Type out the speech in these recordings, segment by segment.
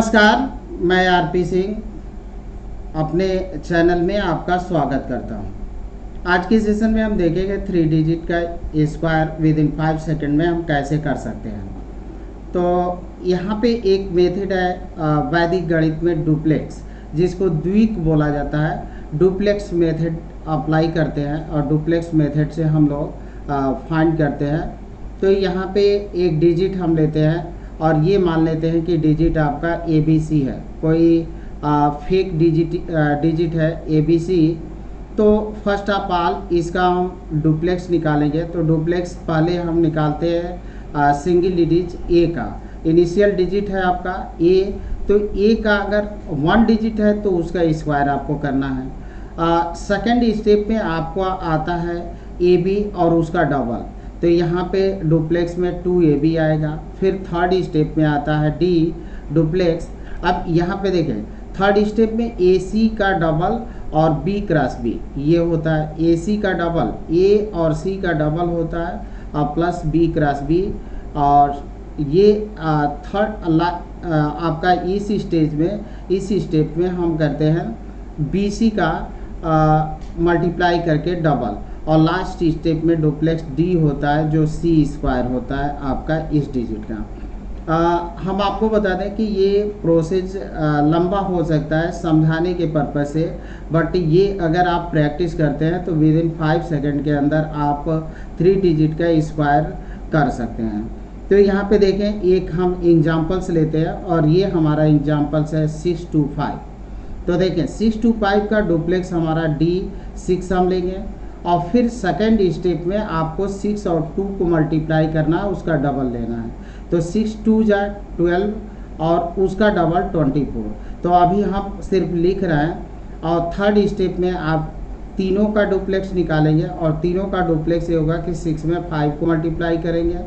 नमस्कार, मैं आरपी सिंह अपने चैनल में आपका स्वागत करता हूं। आज के सेशन में हम देखेंगे 3 डिजिट का स्क्वायर विद इन 5 सेकेंड में हम कैसे कर सकते हैं। तो यहाँ पे एक मेथड है वैदिक गणित में डुप्लेक्स, जिसको द्विक बोला जाता है। डुप्लेक्स मेथड अप्लाई करते हैं और डुप्लेक्स मेथड से हम लोग फाइंड करते हैं। तो यहाँ पे एक डिजिट हम लेते हैं और ये मान लेते हैं कि डिजिट आपका ABC है, कोई फेक डिजिट है ABC। तो फर्स्ट ऑफ ऑल इसका हम डुप्लेक्स निकालेंगे। तो डुप्लेक्स पहले हम निकालते हैं सिंगल डिजिट A का। इनिशियल डिजिट है आपका A, तो A का अगर 1 डिजिट है तो उसका स्क्वायर आपको करना है। सेकेंड स्टेप में आपको आता है AB और उसका डबल, तो यहाँ पे डुप्लेक्स में 2AB आएगा। फिर थर्ड स्टेप में आता है D डुप्लेक्स। अब यहाँ पे देखें, थर्ड स्टेप में AC का डबल और B क्रॉस B ये होता है। AC का डबल A और C का डबल होता है और प्लस B क्रॉस B। और ये थर्ड आपका इस स्टेप में हम करते हैं BC का मल्टीप्लाई करके डबल, और लास्ट स्टेप में डुप्लेक्स D होता है जो C स्क्वायर होता है आपका इस डिजिट का। हम आपको बता दें कि ये प्रोसेस लंबा हो सकता है समझाने के पर्पज से, बट ये अगर आप प्रैक्टिस करते हैं तो विद इन 5 सेकेंड के अंदर आप 3 डिजिट का स्क्वायर कर सकते हैं। तो यहाँ पे देखें, एक हम एग्जाम्पल्स लेते हैं और ये हमारा एग्जाम्पल्स है 6 to 5। तो देखें 6 to 5 का डुप्लेक्स हमारा D6 हम लेंगे और फिर सेकेंड स्टेप में आपको 6 और 2 को मल्टीप्लाई करना है, उसका डबल लेना है। तो 6 2 जा 12 और उसका डबल 24। तो अभी हम सिर्फ लिख रहे हैं। और थर्ड स्टेप में आप तीनों का डुप्लेक्स निकालेंगे और तीनों का डुप्लेक्स ये होगा कि 6 में 5 को मल्टीप्लाई करेंगे,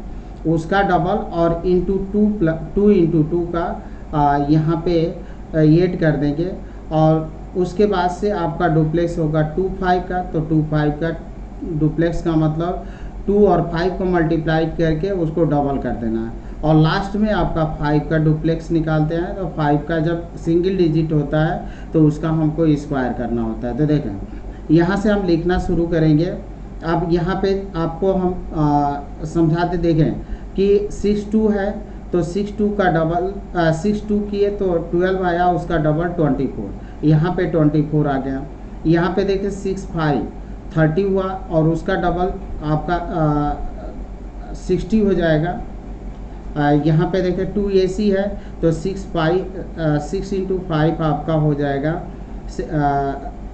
उसका डबल और इंटू 2 इंटू 2 का यहाँ पे ऐड कर देंगे। और उसके बाद से आपका डुप्लेक्स होगा 2 5 का। तो 2 5 का डुप्लेक्स का मतलब 2 और 5 को मल्टीप्लाई करके उसको डबल कर देना है। और लास्ट में आपका 5 का डुप्लेक्स निकालते हैं। तो 5 का जब सिंगल डिजिट होता है तो उसका हमको स्क्वायर करना होता है। तो देखें, यहाँ से हम लिखना शुरू करेंगे। अब यहाँ पे आपको हम समझाते देखें कि 6 2 है तो 6 2 का डबल 6 2 किए तो 12 आया, उसका डबल 24। यहाँ पे 24 आ गया। यहाँ पे देखें 6 5 30 हुआ और उसका डबल आपका 60 हो जाएगा। यहाँ पे देखें 2AC है तो 6 इंटू 5 आपका हो जाएगा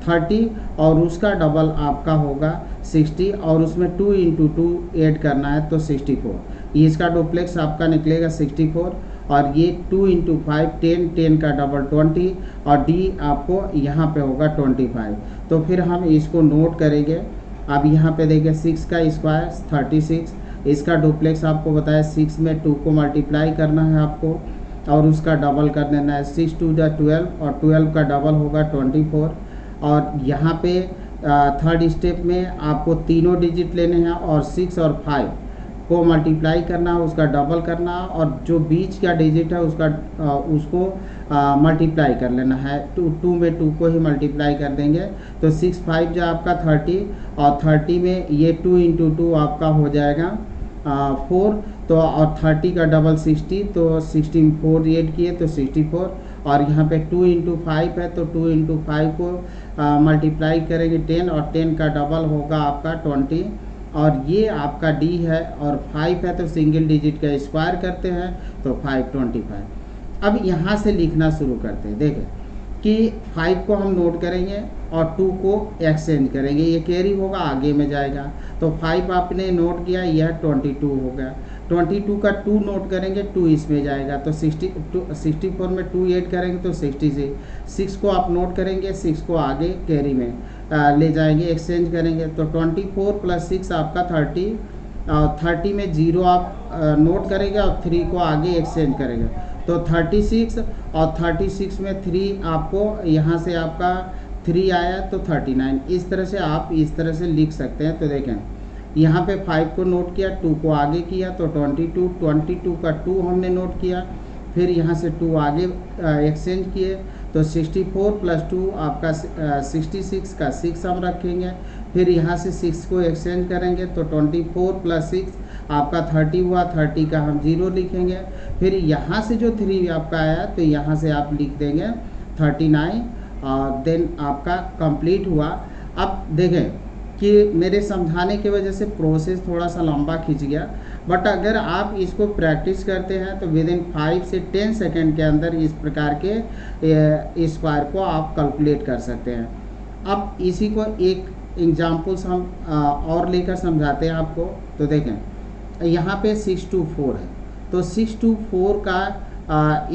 30 और उसका डबल आपका होगा 60 और उसमें 2 इंटू 2 ऐड करना है तो 64। इसका डुप्लेक्स आपका निकलेगा 64 और ये 2 इंटू 5 10 का डबल 20 और D आपको यहाँ पे होगा 25। तो फिर हम इसको नोट करेंगे। अब यहाँ पे देखिए 6 का स्क्वायर 36, इसका डुप्लेक्स आपको बताया 6 में 2 को मल्टीप्लाई करना है आपको और उसका डबल कर देना है। 6 2 जा 12 और 12 का डबल होगा 24। और यहाँ पे थर्ड स्टेप में आपको तीनों डिजिट लेने हैं और 6 और 5 को मल्टीप्लाई करना है, उसका डबल करना है और जो बीच का डिजिट है उसको मल्टीप्लाई कर लेना है। 2 में 2 को ही मल्टीप्लाई कर देंगे तो 6 5 जो आपका 30 और 30 में ये 2 इंटू 2 आपका हो जाएगा 4। तो और 30 का डबल 60 तो 64 ऐड किए तो 64। और यहाँ पे 2 इंटू 5 है तो 2 इंटू 5 को मल्टीप्लाई करेंगे 10 और 10 का डबल होगा आपका 20। और ये आपका D है और 5 है तो सिंगल डिजिट का स्क्वायर करते हैं तो 525। अब यहाँ से लिखना शुरू करते हैं। देखें कि 5 को हम नोट करेंगे और 2 को एक्सचेंज करेंगे, ये कैरी होगा आगे में जाएगा। तो 5 आपने नोट किया, यह 22 हो गया। 22 का 2 नोट करेंगे, 2 इसमें जाएगा तो 64 में 2 ऐड करेंगे तो 66। 6 को आप नोट करेंगे, 6 को आगे कैरी में ले जाएंगे, एक्सचेंज करेंगे तो 24 प्लस 6 आपका 30। 30 में 0 आप नोट करेंगे और 3 को आगे एक्सचेंज करेंगे तो 36। और 36 में 3 आपको यहाँ से आपका 3 आया तो 39। इस तरह से आप इस तरह से लिख सकते हैं। तो देखें यहाँ पे 5 को नोट किया, 2 को आगे किया तो 22 का 2 हमने नोट किया फिर यहाँ से 2 आगे एक्सचेंज किए तो 64 प्लस 2 आपका 66 का 6 हम रखेंगे। फिर यहाँ से 6 को एक्सचेंज करेंगे तो 24 प्लस 6 आपका 30 हुआ, 30 का हम 0 लिखेंगे। फिर यहाँ से जो 3 आपका आया तो यहाँ से आप लिख देंगे 39 और देन आपका कंप्लीट हुआ। अब देखें कि मेरे समझाने की वजह से प्रोसेस थोड़ा सा लंबा खिंच गया, बट अगर आप इसको प्रैक्टिस करते हैं तो विद इन 5 से 10 सेकेंड के अंदर इस प्रकार के स्क्वायर को आप कैलकुलेट कर सकते हैं। अब इसी को एक एग्जाम्पल्स हम और लेकर समझाते हैं आपको। तो देखें यहाँ पे 6 to 4 है, तो 6 to 4 का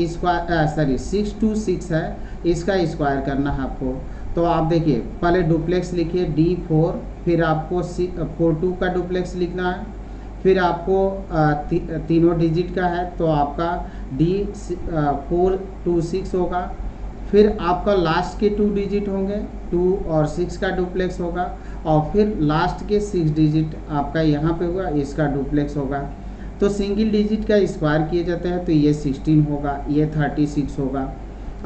स्क्वायर 6 to 6 है, इसका स्क्वायर करना है आपको। तो आप देखिए पहले डुप्लेक्स लिखिए D4, फिर आपको 42 का डुप्लेक्स लिखना है, फिर आपको तीनों डिजिट का है तो आपका D426 होगा। फिर आपका लास्ट के 2 डिजिट होंगे, 2 और 6 का डुप्लेक्स होगा, और फिर लास्ट के 6 डिजिट आपका यहाँ पे हुआ, इसका डुप्लेक्स होगा। तो सिंगल डिजिट का स्क्वायर किए जाते हैं तो ये 16 होगा, ये 36 होगा,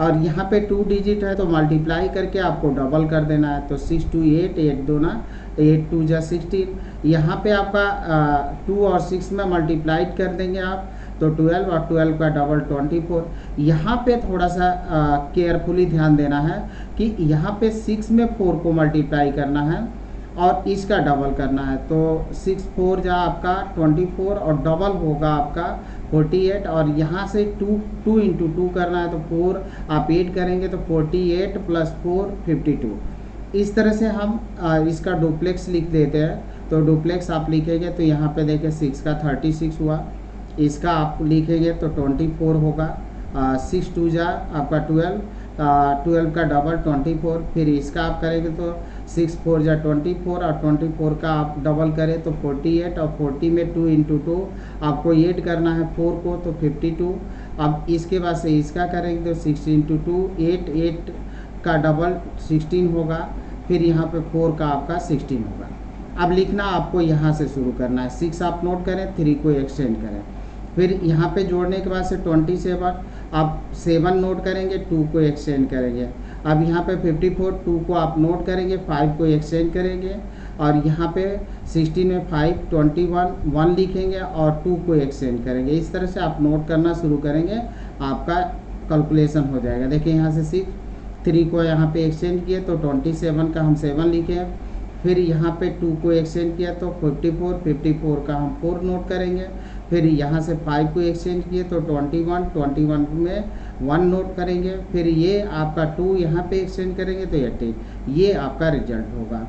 और यहाँ पे 2 डिजिट है तो मल्टीप्लाई करके आपको डबल कर देना है। तो 6 to 8, 8 दूना 8 2 जा 16। यहाँ पे आपका 2 और 6 में मल्टीप्लाइड कर देंगे आप तो 12, और 12 का डबल 24। यहाँ पे थोड़ा सा केयरफुली ध्यान देना है कि यहाँ पे 6 में 4 को मल्टीप्लाई करना है और इसका डबल करना है। तो 6 4 जा आपका 24 और डबल होगा आपका 48, और यहाँ से 2 इंटू 2 करना है तो 4 आप 8 करेंगे तो 48 प्लस 4 52। इस तरह से हम इसका डुप्लेक्स लिख देते हैं। तो डुप्लेक्स आप लिखेंगे तो यहाँ पे देखिए 6 का 36 हुआ, इसका आप लिखेंगे तो 24 होगा, 6 2 जा आपका 12, 12 का डबल 24। फिर इसका आप करेंगे तो 6 4 जा 24, और 24 का आप डबल करें तो 48, और 40 में 2 इंटू 2 आपको 8 करना है 4 को तो 52। अब इसके बाद से इसका करेंगे तो 6 इंटू 2 8, 8 का डबल 16 होगा, फिर यहाँ पे 4 का आपका 16 होगा। अब लिखना आपको यहाँ से शुरू करना है, 6 आप नोट करें, 3 को एक्सटेंड करें, फिर यहाँ पे जोड़ने के बाद से 27 आप 7 नोट करेंगे, 2 को एक्सटेंड करेंगे। अब यहाँ पे 54, 2 को आप नोट करेंगे, 5 को एक्सटेंड करेंगे, और यहाँ पे 16 में 5 21 1 लिखेंगे और 2 को एक्सटेंड करेंगे। इस तरह से आप नोट करना शुरू करेंगे, आपका कैलकुलेशन हो जाएगा। देखिए यहाँ से 6 3 को यहाँ पे एक्सटेंड किए तो 27 का हम 7 लिखे, फिर यहाँ पे 2 को एक्सटेंड किया तो 54, 54 का हम 4 नोट करेंगे, फिर यहाँ से 5 को एक्सचेंज किए तो 21, 21 में 1 नोट करेंगे, फिर ये आपका 2 यहाँ पे एक्सचेंज करेंगे तो 18। ये आपका रिजल्ट होगा।